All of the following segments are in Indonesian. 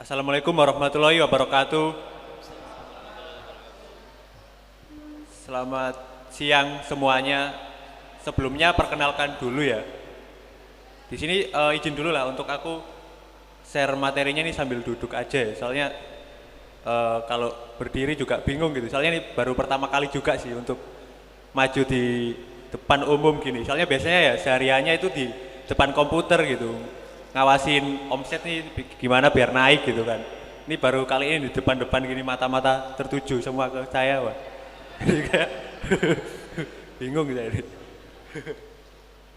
Assalamualaikum warahmatullahi wabarakatuh. Selamat siang semuanya. Sebelumnya perkenalkan dulu ya. Di sini izin dulu lah untuk aku share materinya nih sambil duduk aja ya. Soalnya kalau berdiri juga bingung gitu. Soalnya ini baru pertama kali juga sih untuk maju di depan umum gini. Soalnya biasanya ya sehariannya itu di depan komputer gitu. Ngawasin omset nih gimana biar naik gitu kan. Ini baru kali ini di depan-depan gini mata-mata tertuju semua ke saya, Wah. Jadi kayak bingung saya ini.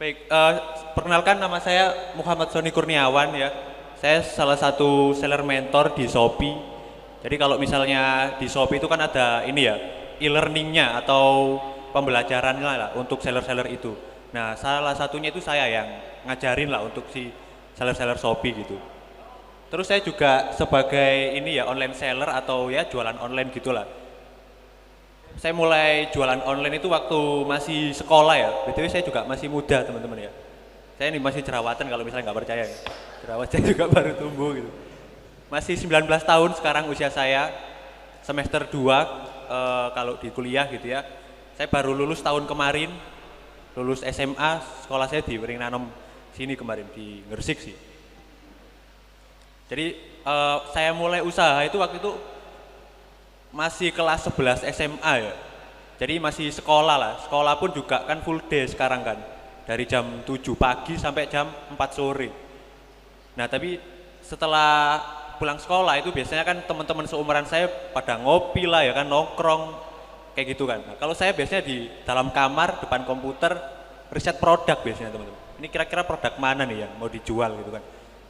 Baik, perkenalkan nama saya Muhammad Sony Kurniawan ya. Saya salah satu seller mentor di Shopee. Jadi kalau misalnya di Shopee itu kan ada ini ya, e-learningnya atau pembelajarannya lah untuk seller-seller itu. Nah, salah satunya itu saya yang ngajarin lah untuk si seller-seller Shopee gitu. Terus saya juga sebagai ini ya online seller atau ya jualan online gitulah. Saya mulai jualan online itu waktu masih sekolah ya. BTW saya juga masih muda teman-teman ya. Saya ini masih jerawatan kalau misalnya nggak percaya ya. Jerawat saya juga baru tumbuh gitu. Masih 19 tahun sekarang usia saya. Semester 2 kalau di kuliah gitu ya. Saya baru lulus tahun kemarin. Lulus SMA, sekolah saya di Weringanom sini kemarin di Gresik sih. Jadi saya mulai usaha itu waktu itu masih kelas 11 SMA ya. Jadi masih sekolah lah. Sekolah pun juga kan full day sekarang kan. Dari jam 7 pagi sampai jam 4 sore. Nah, tapi setelah pulang sekolah itu biasanya kan teman-teman seumuran saya pada ngopi lah ya kan, nongkrong kayak gitu kan. Nah, kalau saya biasanya di dalam kamar depan komputer riset produk biasanya teman-teman. Ini kira-kira produk mana nih yang mau dijual gitu kan.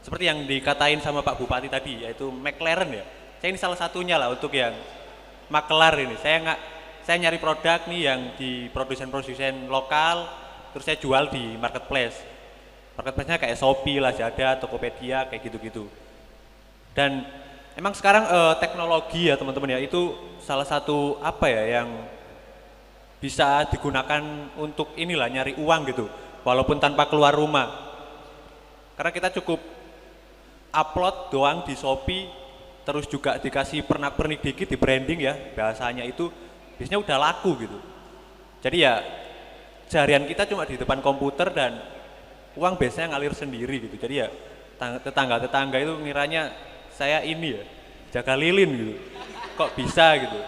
Seperti yang dikatain sama Pak Bupati tadi yaitu McLaren ya. Saya ini salah satunya lah untuk yang makelar ini. Saya nyari produk nih yang di produsen-produsen lokal terus saya jual di marketplace. Marketplace-nya kayak Shopee, Lazada, Tokopedia kayak gitu-gitu. Dan emang sekarang teknologi ya teman-teman ya itu salah satu apa ya yang bisa digunakan untuk inilah nyari uang gitu walaupun tanpa keluar rumah. Karena kita cukup upload doang di Shopee terus juga dikasih pernak-pernik dikit di branding ya bahasanya itu biasanya udah laku gitu. Jadi ya seharian kita cuma di depan komputer dan uang biasanya ngalir sendiri gitu. Jadi ya tetangga-tetangga itu ngiranya saya ini ya jaga lilin gitu. Kok bisa gitu.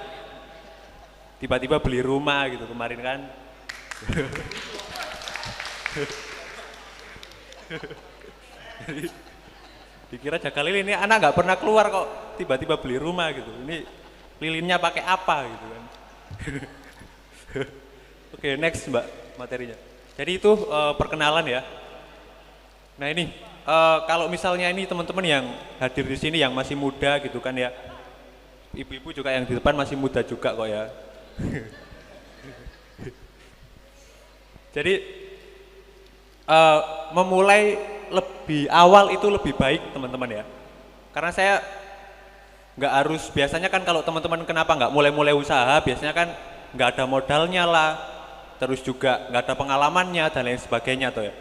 Tiba-tiba beli rumah gitu kemarin kan. Jadi dikira jaga lilin, ini anak nggak pernah keluar kok tiba-tiba beli rumah gitu. Ini lilinnya pakai apa gitu kan. Oke, next Mbak materinya. Jadi itu perkenalan ya. Nah ini kalau misalnya ini teman-teman yang hadir di sini yang masih muda gitu kan ya. Ibu-ibu juga yang di depan masih muda juga kok ya. Jadi memulai lebih awal itu lebih baik teman-teman ya. Karena saya nggak harus biasanya kan kalau teman-teman kenapa nggak mulai-mulai usaha biasanya kan nggak ada modalnya lah, terus juga nggak ada pengalamannya dan lain sebagainya tuh ya.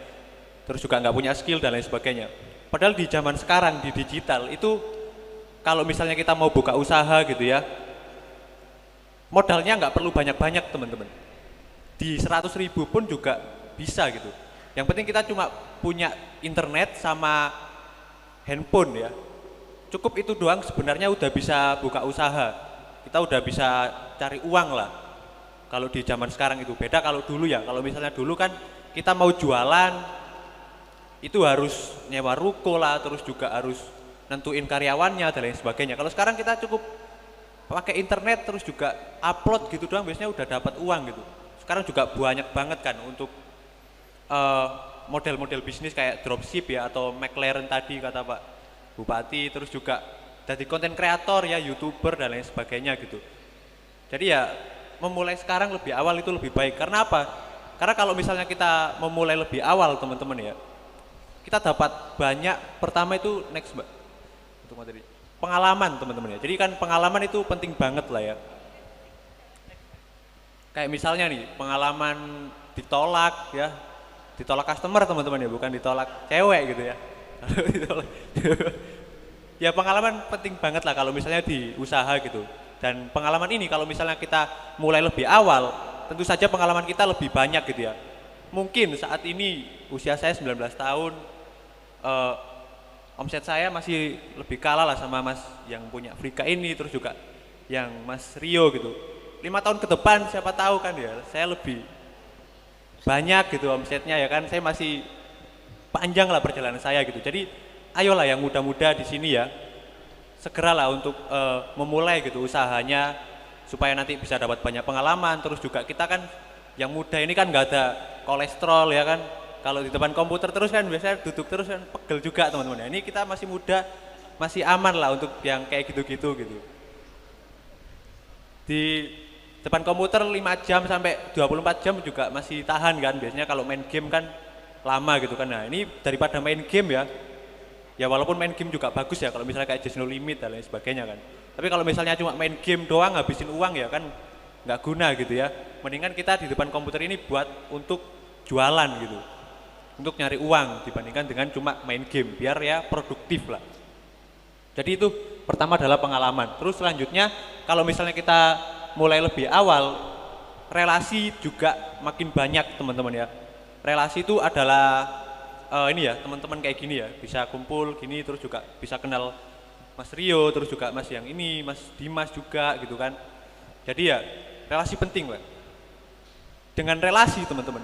Terus juga nggak punya skill dan lain sebagainya. Padahal di zaman sekarang di digital itu kalau misalnya kita mau buka usaha gitu ya, modalnya nggak perlu banyak-banyak teman-teman. Di 100.000 pun juga bisa gitu. Yang penting kita cuma punya internet sama handphone ya. Cukup itu doang sebenarnya udah bisa buka usaha. Kita udah bisa cari uang lah. Kalau di zaman sekarang itu beda kalau dulu ya. Kalau misalnya dulu kan kita mau jualan itu harus nyewa ruko lah, terus juga harus nentuin karyawannya dan lain sebagainya. Kalau sekarang kita cukup pakai internet terus juga upload gitu doang biasanya udah dapat uang gitu. Sekarang juga banyak banget kan untuk model-model bisnis kayak dropship ya atau McLaren tadi kata Pak Bupati, terus juga jadi konten kreator ya, YouTuber dan lain sebagainya gitu. Jadi ya memulai sekarang lebih awal itu lebih baik. Karena apa? Karena kalau misalnya kita memulai lebih awal teman-teman ya, kita dapat banyak. Pertama itu next Mbak untuk materi pengalaman teman-teman ya. Jadi kan pengalaman itu penting banget lah ya. Kayak misalnya nih pengalaman ditolak ya, ditolak customer teman-teman ya, bukan ditolak cewek gitu ya. Ya pengalaman penting banget lah kalau misalnya di usaha gitu. Dan pengalaman ini kalau misalnya kita mulai lebih awal, tentu saja pengalaman kita lebih banyak gitu ya. Mungkin saat ini usia saya 19 tahun, eh, omset saya masih lebih kalah lah sama Mas yang punya Frika ini, terus juga yang Mas Rio gitu. 5 tahun ke depan siapa tahu kan ya, saya lebih banyak gitu omsetnya ya kan, saya masih panjang lah perjalanan saya gitu. Jadi ayolah yang muda-muda di sini ya, segeralah untuk memulai gitu usahanya supaya nanti bisa dapat banyak pengalaman. Terus juga kita kan yang muda ini kan nggak ada kolesterol ya kan, kalau di depan komputer terus kan biasanya duduk terus kan pegel juga teman-teman. Ini kita masih muda, masih aman lah untuk yang kayak gitu-gitu gitu. Di depan komputer 5 jam sampai 24 jam juga masih tahan kan, biasanya kalau main game kan lama gitu kan. Nah ini daripada main game ya, ya walaupun main game juga bagus ya kalau misalnya kayak Just No Limit dan lain sebagainya kan, tapi kalau misalnya cuma main game doang ngabisin uang ya kan nggak guna gitu ya. Mendingan kita di depan komputer ini buat untuk jualan gitu, untuk nyari uang dibandingkan dengan cuma main game, biar ya produktif lah. Jadi itu pertama adalah pengalaman. Terus selanjutnya kalau misalnya kita mulai lebih awal, relasi juga makin banyak teman-teman ya. Relasi itu adalah ini ya teman-teman kayak gini ya, bisa kumpul gini terus juga bisa kenal Mas Rio, terus juga Mas yang ini, Mas Dimas juga gitu kan. Jadi ya relasi penting lah. Dengan relasi teman-teman,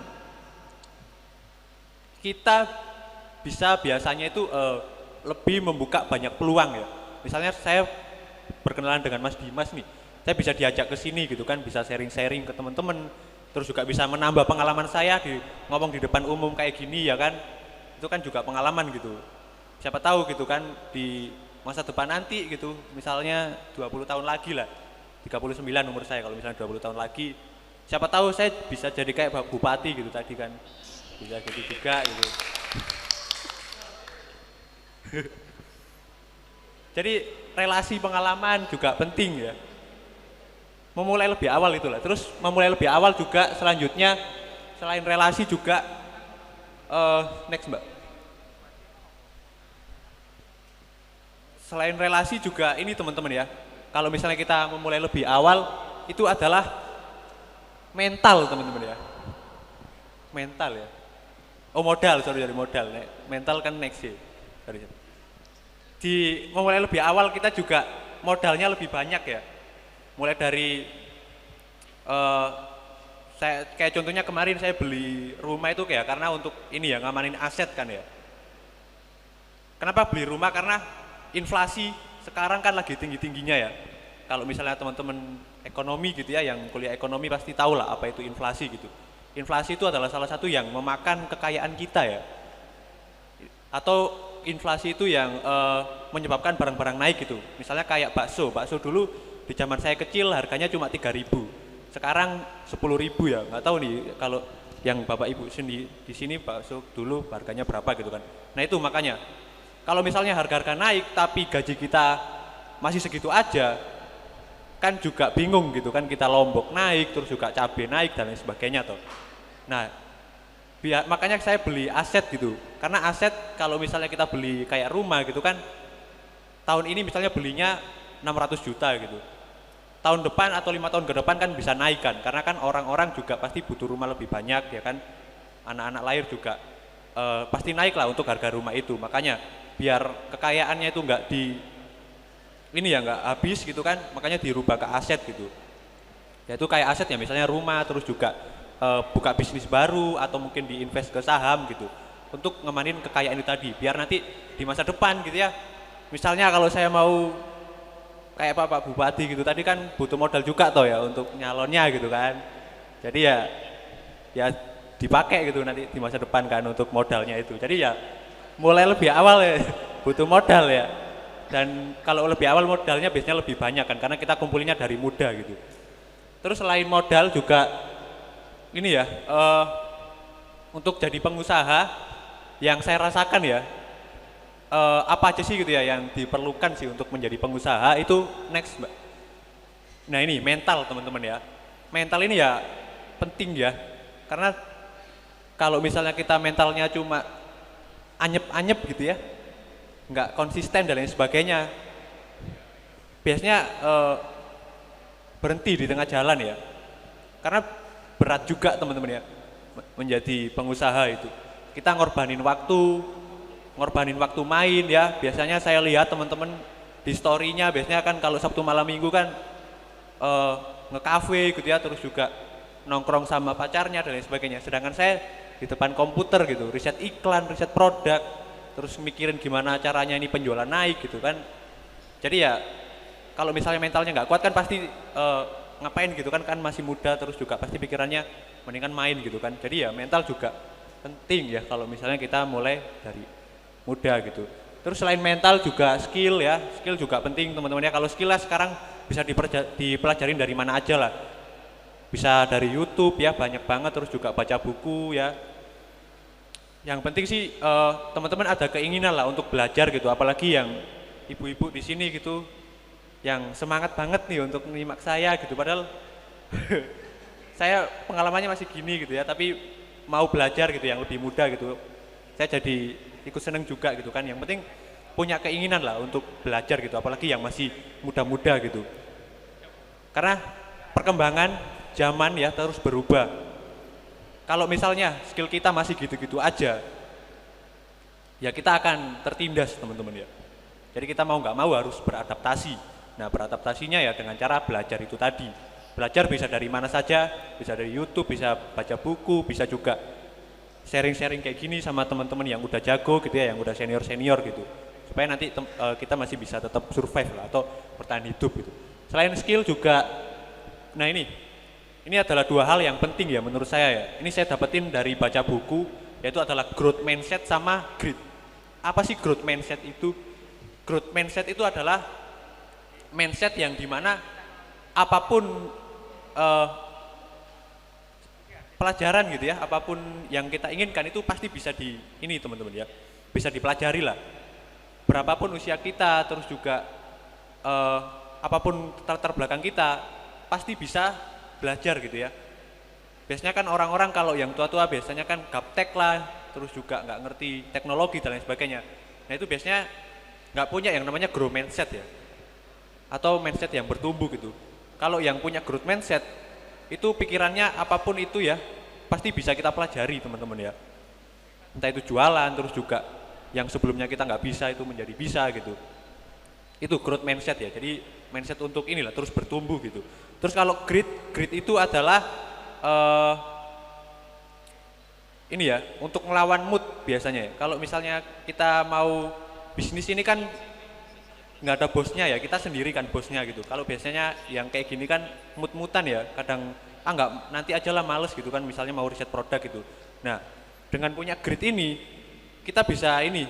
kita bisa biasanya itu lebih membuka banyak peluang ya. Misalnya saya berkenalan dengan Mas Dimas nih, saya bisa diajak ke sini gitu kan, bisa sharing-sharing ke teman-teman, terus juga bisa menambah pengalaman saya di ngomong di depan umum kayak gini ya kan. Itu kan juga pengalaman gitu. Siapa tahu gitu kan di masa depan nanti gitu, misalnya 20 tahun lagi lah, 39 umur saya, kalau misalnya 20 tahun lagi, siapa tahu saya bisa jadi kayak bupati gitu tadi kan, bisa jadi juga gitu. Jadi relasi pengalaman juga penting ya, memulai lebih awal itulah. Terus memulai lebih awal juga selanjutnya selain relasi juga next mbak, selain relasi juga ini teman-teman ya, kalau misalnya kita memulai lebih awal itu adalah mental teman-teman ya, mental ya, oh modal, sorry dari modal, mental kan next ya, sorry. Di memulai lebih awal kita juga modalnya lebih banyak ya, mulai dari saya kayak contohnya kemarin saya beli rumah itu kayak karena untuk ini ya, ngamanin aset kan ya. Kenapa beli rumah? Karena inflasi sekarang kan lagi tinggi-tingginya ya. Kalau misalnya teman-teman ekonomi gitu ya, yang kuliah ekonomi pasti tahu lah apa itu inflasi gitu. Inflasi itu adalah salah satu yang memakan kekayaan kita ya, atau inflasi itu yang menyebabkan barang-barang naik gitu. Misalnya kayak bakso dulu di zaman saya kecil harganya cuma 3.000, sekarang 10.000 ya. Nggak tahu nih kalau yang bapak ibu sendiri di sini bakso dulu harganya berapa gitu kan. Nah itu makanya kalau misalnya harga-harga naik tapi gaji kita masih segitu aja, kan juga bingung gitu kan, kita lombok naik, terus juga cabai naik dan lain sebagainya toh. Nah makanya saya beli aset gitu, karena aset kalau misalnya kita beli kayak rumah gitu kan, tahun ini misalnya belinya 600 juta gitu, tahun depan atau 5 tahun ke depan kan bisa naik kan, karena kan orang-orang juga pasti butuh rumah lebih banyak ya kan, anak-anak lahir juga pasti naik lah untuk harga rumah itu. Makanya biar kekayaannya itu enggak di ini ya, enggak habis gitu kan, makanya dirubah ke aset gitu, yaitu kayak aset ya misalnya rumah, terus juga buka bisnis baru atau mungkin diinvest ke saham gitu, untuk ngemanin kekayaan itu tadi, biar nanti di masa depan gitu ya. Misalnya kalau saya mau kayak Pak Bupati gitu tadi kan butuh modal juga toh ya untuk nyalonnya gitu kan, jadi ya dipakai gitu nanti di masa depan kan untuk modalnya itu. Jadi ya mulai lebih awal ya butuh modal ya, dan kalau lebih awal modalnya biasanya lebih banyak kan, karena kita kumpulinnya dari muda gitu. Terus selain modal juga ini ya, untuk jadi pengusaha yang saya rasakan ya, apa aja sih gitu ya yang diperlukan sih untuk menjadi pengusaha itu next mbak. Nah ini mental teman-teman ya, mental ini ya penting ya, karena kalau misalnya kita mentalnya cuma anyep-anyep gitu ya, nggak konsisten dan lain sebagainya. Biasanya berhenti di tengah jalan ya. Karena berat juga teman-teman ya menjadi pengusaha itu. Kita ngorbanin waktu main ya. Biasanya saya lihat teman-teman di story-nya biasanya kan kalau Sabtu malam Minggu kan nge-cafe gitu ya, terus juga nongkrong sama pacarnya dan lain sebagainya. Sedangkan saya di depan komputer gitu, riset iklan, riset produk, terus mikirin gimana caranya ini penjualan naik gitu kan. Jadi ya kalau misalnya mentalnya nggak kuat kan pasti ngapain gitu kan masih muda, terus juga pasti pikirannya mendingan main gitu kan. Jadi ya mental juga penting ya kalau misalnya kita mulai dari muda gitu. Terus selain mental juga skill ya, skill juga penting teman-teman ya. Kalau skill lah sekarang bisa dipelajarin dari mana aja lah. Bisa dari YouTube ya, banyak banget, terus juga baca buku ya. Yang penting sih teman-teman ada keinginan lah untuk belajar gitu, apalagi yang ibu-ibu di sini gitu yang semangat banget nih untuk menyimak saya gitu, padahal saya pengalamannya masih gini gitu ya, tapi mau belajar gitu yang lebih muda gitu. Saya jadi ikut seneng juga gitu kan. Yang penting punya keinginan lah untuk belajar gitu, apalagi yang masih muda-muda gitu. Karena perkembangan zaman ya terus berubah. Kalau misalnya skill kita masih gitu-gitu aja, ya kita akan tertindas teman-teman ya. Jadi kita mau nggak mau harus beradaptasi. Nah beradaptasinya ya dengan cara belajar itu tadi. Belajar bisa dari mana saja, bisa dari YouTube, bisa baca buku, bisa juga sharing-sharing kayak gini sama teman-teman yang udah jago gitu ya, yang udah senior-senior gitu. Supaya nanti kita masih bisa tetap survive lah atau bertahan hidup gitu. Selain skill juga, nah ini adalah dua hal yang penting ya menurut saya ya. Ini saya dapetin dari baca buku, yaitu adalah growth mindset sama grit. Apa sih growth mindset itu? Growth mindset itu adalah mindset yang dimana apapun pelajaran gitu ya, apapun yang kita inginkan itu pasti bisa ini teman-teman ya, bisa dipelajari lah. Berapapun usia kita, terus juga apapun latar belakang kita, pasti bisa belajar gitu ya. Biasanya kan orang-orang kalau yang tua-tua biasanya kan gaptek lah, terus juga nggak ngerti teknologi dan lain sebagainya. Nah itu biasanya nggak punya yang namanya growth mindset ya, atau mindset yang bertumbuh gitu. Kalau yang punya growth mindset, itu pikirannya apapun itu ya, pasti bisa kita pelajari teman-teman ya. Entah itu jualan, terus juga yang sebelumnya kita nggak bisa itu menjadi bisa gitu. Itu growth mindset ya, jadi mindset untuk inilah terus bertumbuh gitu. Terus kalau grit itu adalah ini ya, untuk melawan mood biasanya ya. Kalau misalnya kita mau bisnis ini kan nggak ada bosnya ya, kita sendiri kan bosnya gitu. Kalau biasanya yang kayak gini kan mut-mutan ya, kadang nggak nanti aja lah males gitu kan, misalnya mau riset produk gitu. Nah dengan punya grit ini kita bisa ini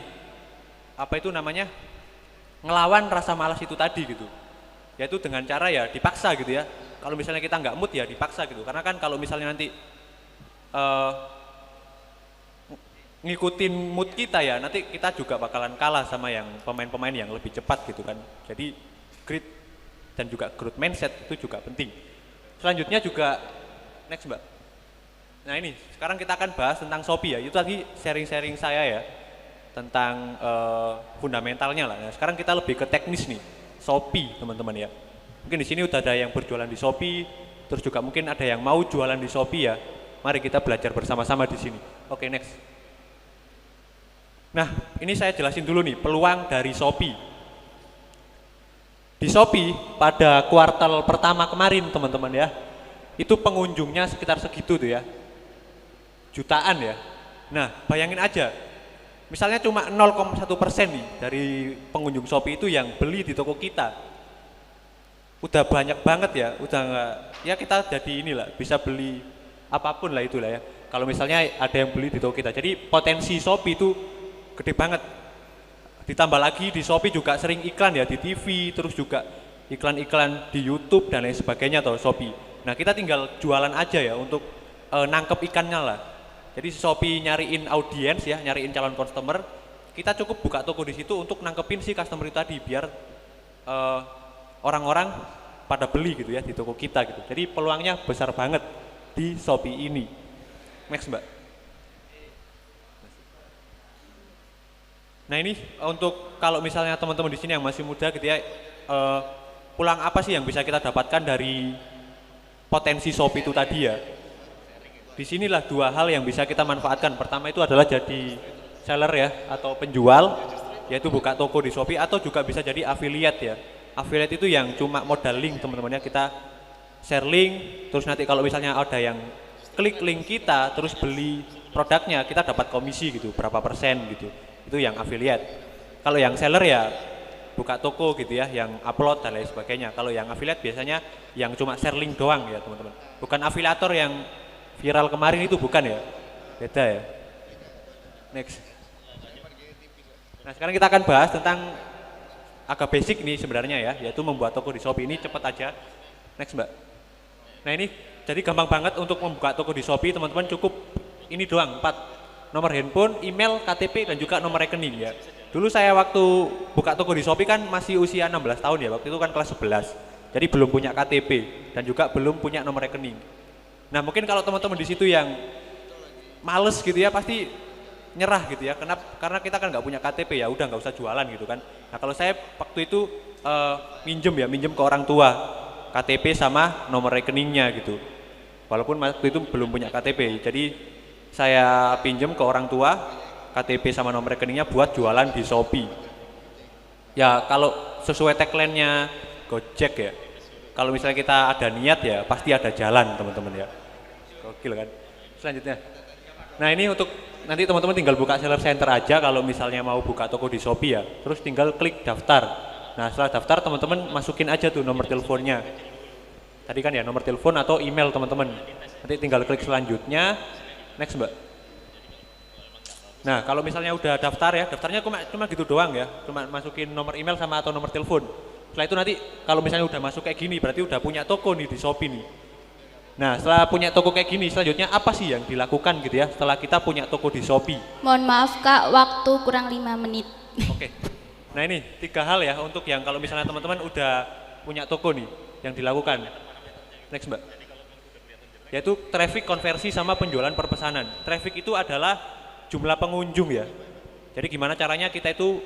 apa itu namanya ngelawan rasa malas itu tadi gitu, yaitu dengan cara ya dipaksa gitu ya. Kalau misalnya kita nggak mood ya dipaksa gitu, karena kan kalau misalnya nanti ngikutin mood kita ya, nanti kita juga bakalan kalah sama yang pemain-pemain yang lebih cepat gitu kan. Jadi grit dan juga growth mindset itu juga penting. Selanjutnya juga next Mbak. Nah ini sekarang kita akan bahas tentang Shopee ya. Itu tadi sharing-sharing saya ya tentang fundamentalnya lah. Nah, sekarang kita lebih ke teknis nih, Shopee teman-teman ya. Mungkin di sini udah ada yang berjualan di Shopee, terus juga mungkin ada yang mau jualan di Shopee ya. Mari kita belajar bersama-sama di sini. Oke, next. Nah, ini saya jelasin dulu nih peluang dari Shopee. Di Shopee pada kuartal pertama kemarin teman-teman ya, itu pengunjungnya sekitar segitu tuh ya, jutaan ya. Nah, bayangin aja. Misalnya cuma 0,1% nih dari pengunjung Shopee itu yang beli di toko kita. Udah banyak banget ya, udah nggak, ya kita jadi inilah bisa beli apapun lah itulah ya. Kalau misalnya ada yang beli di toko kita, jadi potensi Shopee itu gede banget. Ditambah lagi di Shopee juga sering iklan ya di TV, terus juga iklan-iklan di YouTube dan lain sebagainya atau Shopee. Nah kita tinggal jualan aja ya untuk nangkep ikannya lah. Jadi Shopee nyariin audiens ya, nyariin calon customer. Kita cukup buka toko di situ untuk nangkepin si customer itu tadi biar orang-orang pada beli gitu ya di toko kita gitu. Jadi peluangnya besar banget di Shopee ini. Next Mbak. Nah ini untuk kalau misalnya teman-teman di sini yang masih muda gitu ya, pulang apa sih yang bisa kita dapatkan dari potensi Shopee itu tadi ya? Disinilah dua hal yang bisa kita manfaatkan. Pertama itu adalah jadi seller ya atau penjual, yaitu buka toko di Shopee atau juga bisa jadi affiliate ya. Affiliate itu yang cuma modal link teman-teman ya, kita share link, terus nanti kalau misalnya ada yang klik link kita terus beli produknya, kita dapat komisi gitu, berapa persen gitu. Itu yang affiliate. Kalau yang seller ya buka toko gitu ya, yang upload dan lain sebagainya. Kalau yang affiliate biasanya yang cuma share link doang ya teman-teman. Bukan afiliator yang viral kemarin itu, bukan ya, beda ya. Next. Nah sekarang kita akan bahas tentang agak basic nih sebenarnya ya, yaitu membuat toko di Shopee. Ini cepet aja. Next mbak. Nah ini jadi gampang banget untuk membuka toko di Shopee teman-teman, cukup ini doang, 4 nomor handphone, email, KTP dan juga nomor rekening ya. Dulu saya waktu buka toko di Shopee kan masih usia 16 tahun ya, waktu itu kan kelas 11. Jadi belum punya KTP dan juga belum punya nomor rekening. Nah mungkin kalau teman-teman di situ yang males gitu ya pasti nyerah gitu ya, karena kita kan nggak punya KTP ya udah nggak usah jualan gitu kan. Nah kalau saya waktu itu minjem ke orang tua KTP sama nomor rekeningnya gitu, walaupun waktu itu belum punya KTP, jadi saya pinjem ke orang tua KTP sama nomor rekeningnya buat jualan di Shopee. Ya kalau sesuai tagline-nya Gojek ya, kalau misalnya kita ada niat ya pasti ada jalan teman-teman ya. Gokil kan. Selanjutnya. Nah ini untuk nanti teman-teman tinggal buka seller center aja kalau misalnya mau buka toko di Shopee ya. Terus tinggal klik daftar. Nah setelah daftar teman-teman masukin aja tuh nomor teleponnya. Tadi kan ya nomor telepon atau email teman-teman. Nanti tinggal klik selanjutnya. Next mbak. Nah kalau misalnya udah daftar ya, daftarnya cuma gitu doang ya. Cuma masukin nomor email sama atau nomor telepon. Setelah itu nanti kalau misalnya udah masuk kayak gini berarti udah punya toko nih di Shopee nih. Nah setelah punya toko kayak gini selanjutnya apa sih yang dilakukan gitu ya setelah kita punya toko di Shopee? Mohon maaf Kak, waktu kurang 5 menit. Oke. Nah ini 3 hal ya untuk yang kalau misalnya teman-teman udah punya toko nih yang dilakukan. Next mbak. Yaitu traffic konversi sama penjualan perpesanan. Traffic itu adalah jumlah pengunjung ya. Jadi gimana caranya kita itu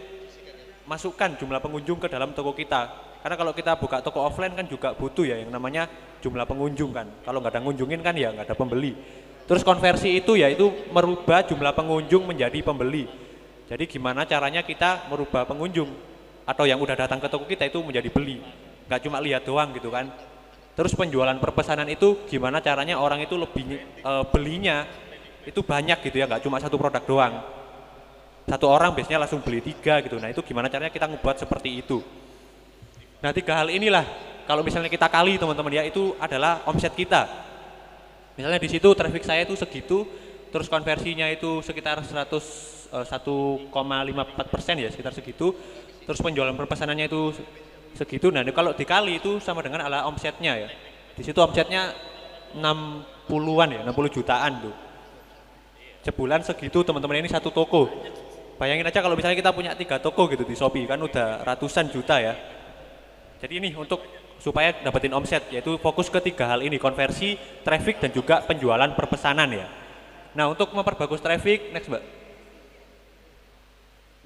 masukkan jumlah pengunjung ke dalam toko kita. Karena kalau kita buka toko offline kan juga butuh ya yang namanya jumlah pengunjung kan. Kalau nggak ada ngunjungin kan ya nggak ada pembeli. Terus konversi itu ya itu merubah jumlah pengunjung menjadi pembeli. Jadi gimana caranya kita merubah pengunjung atau yang udah datang ke toko kita itu menjadi beli. Nggak cuma lihat doang gitu kan. Terus penjualan perpesanan itu gimana caranya orang itu lebih belinya itu banyak gitu ya, nggak cuma satu produk doang. Satu orang biasanya langsung beli 3 gitu. Nah itu gimana caranya kita ngebuat seperti itu. Nah 3 hal inilah kalau misalnya kita kali teman-teman ya itu adalah omset kita. Misalnya di situ traffic saya itu segitu, terus konversinya itu sekitar 1,54% ya, sekitar segitu. Terus penjualan perpesanannya itu segitu. Nah kalau dikali itu sama dengan ala omsetnya ya. Di situ omsetnya 60-an ya, 60 jutaan tuh. Sebulan segitu teman-teman, ini satu toko. Bayangin aja kalau misalnya kita punya 3 toko gitu di Shopee kan udah ratusan juta ya. Jadi ini untuk supaya dapetin omset yaitu fokus ke 3 hal ini, konversi, traffic dan juga penjualan perpesanan ya. Nah untuk memperbagus traffic, next mbak.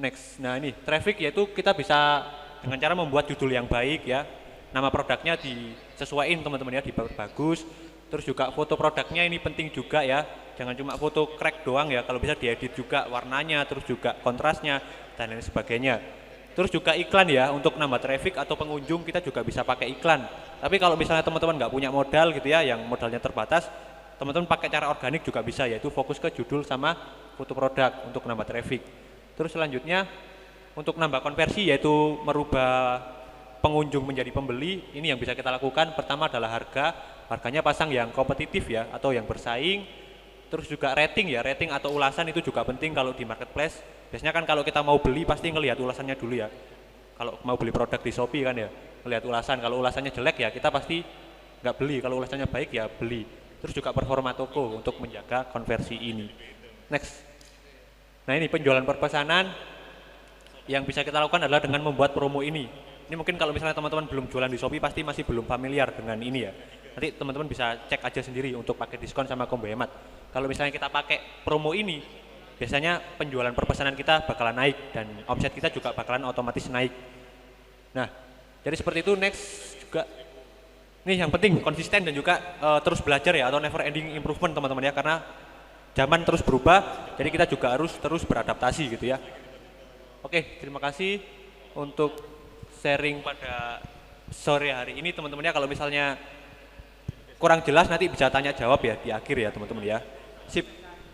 Next, nah ini traffic yaitu kita bisa dengan cara membuat judul yang baik ya. Nama produknya disesuaikan teman-teman ya, diperbagus. Terus juga foto produknya ini penting juga ya. Jangan cuma foto crack doang ya, kalau bisa diedit juga warnanya, terus juga kontrasnya dan lain sebagainya. Terus juga iklan ya, untuk nambah traffic atau pengunjung kita juga bisa pakai iklan. Tapi kalau misalnya teman-teman nggak punya modal gitu ya, yang modalnya terbatas, teman-teman pakai cara organik juga bisa, yaitu fokus ke judul sama foto produk untuk nambah traffic. Terus selanjutnya untuk nambah konversi yaitu merubah pengunjung menjadi pembeli, ini yang bisa kita lakukan. Pertama adalah harganya pasang yang kompetitif ya atau yang bersaing. Terus juga rating ya, rating atau ulasan itu juga penting kalau di marketplace. Biasanya kan kalau kita mau beli pasti ngelihat ulasannya dulu ya. Kalau mau beli produk di Shopee kan ya, ngelihat ulasan. Kalau ulasannya jelek ya kita pasti nggak beli. Kalau ulasannya baik ya beli. Terus juga performa toko untuk menjaga konversi ini. Next. Nah ini penjualan perpesanan yang bisa kita lakukan adalah dengan membuat promo ini. Ini mungkin kalau misalnya teman-teman belum jualan di Shopee pasti masih belum familiar dengan ini ya. Nanti teman-teman bisa cek aja sendiri untuk pakai diskon sama combo hemat. Kalau misalnya kita pakai promo ini, biasanya penjualan perpesanan kita bakalan naik dan omset kita juga bakalan otomatis naik. Nah, jadi seperti itu. Next juga nih yang penting konsisten dan juga terus belajar ya, atau never ending improvement teman-teman ya, karena zaman terus berubah, jadi kita juga harus terus beradaptasi gitu ya. Oke, terima kasih untuk sharing pada sore hari ini teman-teman ya. Kalau misalnya kurang jelas nanti bisa tanya jawab ya di akhir ya teman-teman ya. Sip.